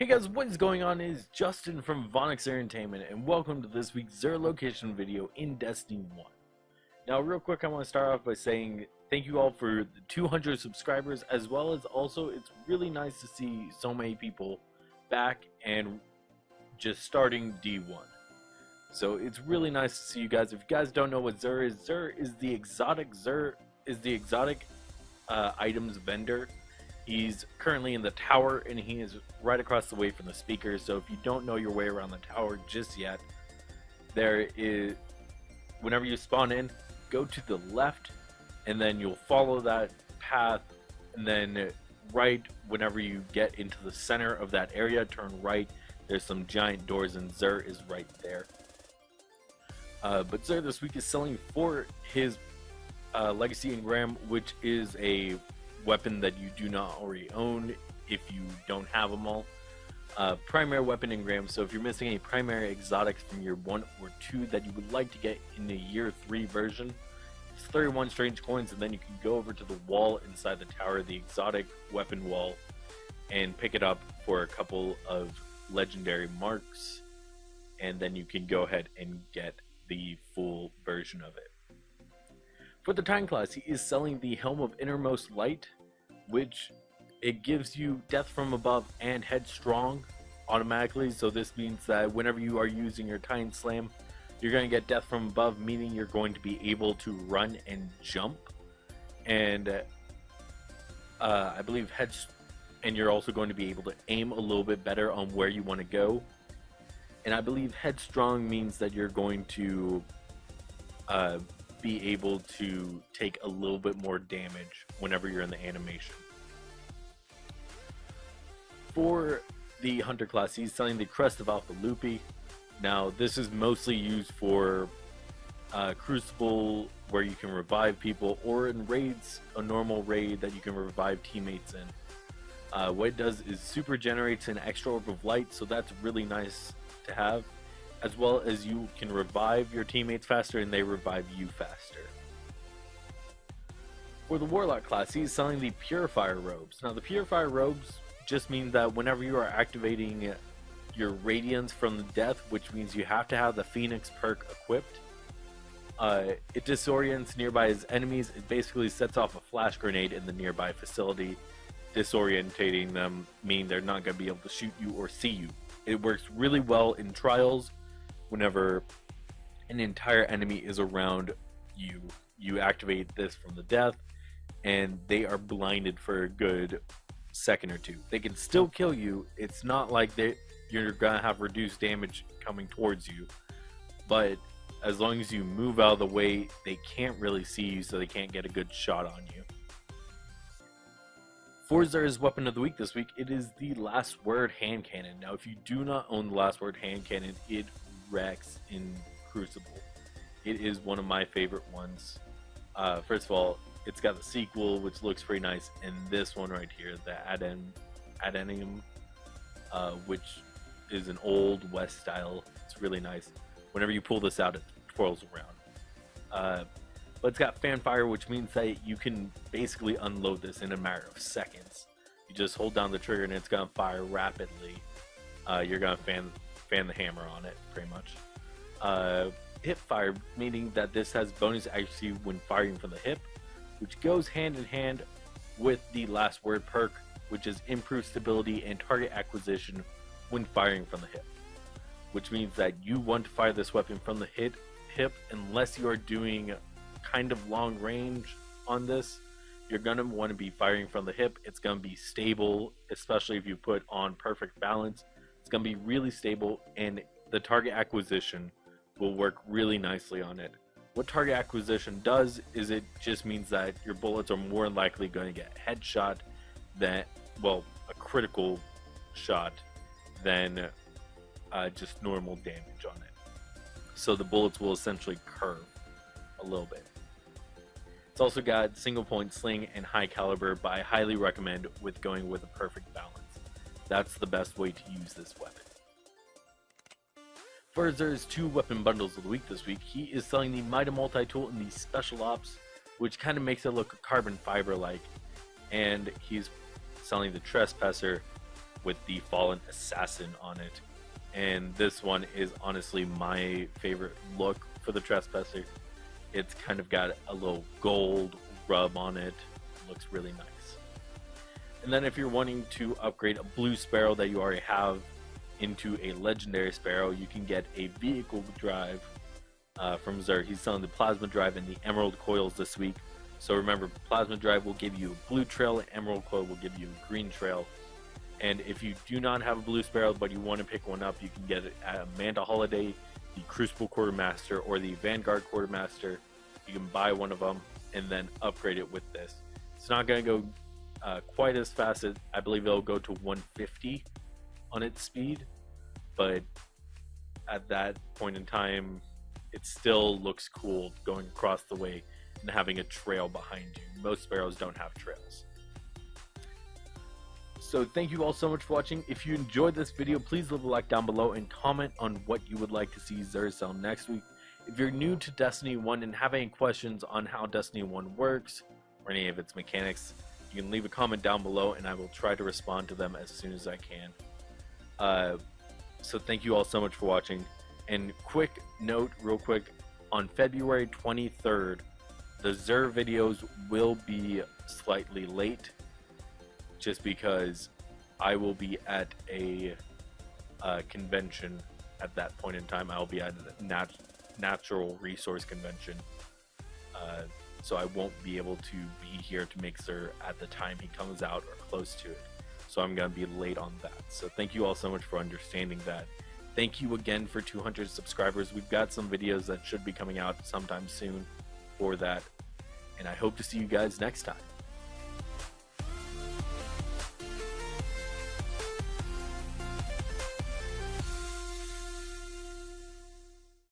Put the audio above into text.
Hey guys, what is going on? Is Justin from Vonix Entertainment, and welcome to this week's Zero Location video in Destiny 1. Now, real quick, I want to start off by saying thank you all for the 200 subscribers, as well as also it's really nice to see so many people back and just starting D1. So it's really nice to see you guys. If you guys don't know what Xur is the exotic items vendor. He's currently in the tower, and he is right across the way from the speakers. So if you don't know your way around the tower just yet, there is, whenever you spawn in, go to the left, and then you'll follow that path, and then right whenever you get into the center of that area, turn right. There's some giant doors, and Xur is right there. But Xur this week is selling for his Legacy Engram, which is a weapon that you do not already own if you don't have them all. Primary weapon engrams, so if you're missing any primary exotics from year 1 or 2 that you would like to get in the year 3 version, it's 31 strange coins, and then you can go over to the wall inside the tower, the exotic weapon wall, and pick it up for a couple of legendary marks, and then you can go ahead and get the full version of it. For the Titan class, he is selling the Helm of Innermost Light, which it gives you Death from Above and Headstrong automatically. So this means that whenever you are using your Titan Slam, you're going to get Death from Above, meaning you're going to be able to run and jump. And I believe and you're also going to be able to aim a little bit better on where you want to go. And I believe Headstrong means that you're going to be able to take a little bit more damage whenever you're in the animation. For the Hunter class, he's selling the Crest of Alpha Lupi. Now, this is mostly used for Crucible, where you can revive people, or in raids, a normal raid that you can revive teammates in. What it does is super generates an extra orb of light, so that's really nice to have, as well as you can revive your teammates faster and they revive you faster. For the Warlock class, he's selling the Purifier Robes. Now, the Purifier Robes just mean that whenever you are activating your Radiance from the Death, which means you have to have the Phoenix perk equipped, it disorients nearby enemies. It basically sets off a flash grenade in the nearby facility, disorientating them, meaning they're not going to be able to shoot you or see you. It works really well in trials. Whenever an entire enemy is around you, you activate this from the Death, and they are blinded for a good second or two. They can still kill you. It's not like you're gonna have reduced damage coming towards you, but as long as you move out of the way, they can't really see you, so they can't get a good shot on you. For Xur's weapon of the week this week, it is the Last Word hand cannon. Now, if you do not own the Last Word hand cannon, it wrecks in Crucible. It is one of my favorite ones. First of all, it's got the sequel, which looks pretty nice, and this one right here, the Adenium, which is an old West style. It's really nice. Whenever you pull this out, it twirls around. But it's got Fanfire, which means that you can basically unload this in a matter of seconds. You just hold down the trigger and it's gonna fire rapidly. You're gonna fan the hammer on it, pretty much. Hip fire, meaning that this has bonus accuracy when firing from the hip, which goes hand in hand with the Last Word perk, which is improved stability and target acquisition when firing from the hip. Which means that you want to fire this weapon from the hip unless you are doing kind of long range on this. You're gonna want to be firing from the hip. It's gonna be stable, especially if you put on perfect balance. It's gonna be really stable, and the target acquisition will work really nicely on it. What target acquisition does is it just means that your bullets are more likely going to get headshot than, well, a critical shot than just normal damage on it. So the bullets will essentially curve a little bit. It's also got single point sling and high caliber, but I highly recommend going with a perfect balance. That's the best way to use this weapon. For Xur's 2 weapon bundles of the week this week, he is selling the Mida Multi-Tool and the Special Ops, which kind of makes it look carbon fiber like, and he's selling the Trespasser, with the Fallen Assassin on it. And this one is honestly my favorite look for the Trespasser. It's kind of got a little gold rub on it. It looks really nice. And then if you're wanting to upgrade a blue Sparrow that you already have into a legendary Sparrow, you can get a vehicle drive from Zer. He's selling the Plasma Drive and the Emerald Coils this week. So remember, Plasma Drive will give you a blue trail, and Emerald Coil will give you a green trail. And if you do not have a blue Sparrow but you want to pick one up, you can get it at Amanda Holiday, the Crucible Quartermaster, or the Vanguard Quartermaster. You can buy one of them and then upgrade it with this. It's not going to go quite as fast as, I believe it'll go to 150 on its speed, but at that point in time, it still looks cool going across the way and having a trail behind you. Most Sparrows don't have trails. So thank you all so much for watching. If you enjoyed this video, please leave a like down below and comment on what you would like to see Zer sell next week. If you're new to Destiny 1 and have any questions on how Destiny 1 works or any of its mechanics, you can leave a comment down below and I will try to respond to them as soon as I can. So thank you all so much for watching. And quick note, real quick, on February 23rd, the Zer videos will be slightly late, just because I will be at a convention at that point in time. I'll be at a natural resource convention, so I won't be able to be here to make Zer at the time he comes out or close to it. So I'm going to be late on that. So thank you all so much for understanding that. Thank you again for 200 subscribers. We've got some videos that should be coming out sometime soon for that. And I hope to see you guys next time.